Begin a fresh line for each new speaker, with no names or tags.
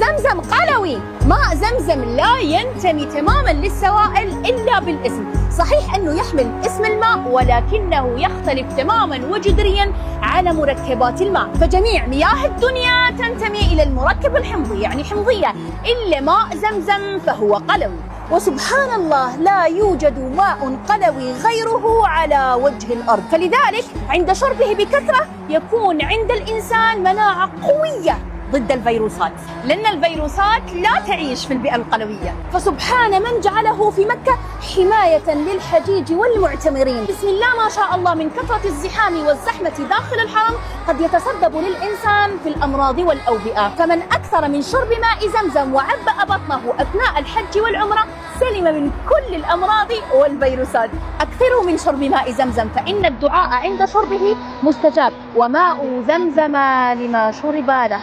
زمزم قلوي. ماء زمزم لا ينتمي تماما للسوائل إلا بالاسم، صحيح أنه يحمل اسم الماء ولكنه يختلف تماما وجذريا على مركبات الماء، فجميع مياه الدنيا تنتمي إلى المركب الحمضي يعني حمضية، إلا ماء زمزم فهو قلوي. وسبحان الله لا يوجد ماء قلوي غيره على وجه الأرض، فلذلك عند شربه بكثرة يكون عند الإنسان مناعة قوية ضد الفيروسات، لأن الفيروسات لا تعيش في البيئة القلوية. فسبحان من جعله في مكة حماية للحجيج والمعتمرين. بسم الله ما شاء الله، من كثرة الزحام والزحمة داخل الحرم قد يتسبب للإنسان في الأمراض والأوبئة، فمن أكثر من شرب ماء زمزم وعبأ بطنه أثناء الحج والعمرة سلم من كل الأمراض والفيروسات. أكثروا من شرب ماء زمزم فإن الدعاء عند شربه مستجاب، وماء زمزم لما شرب له.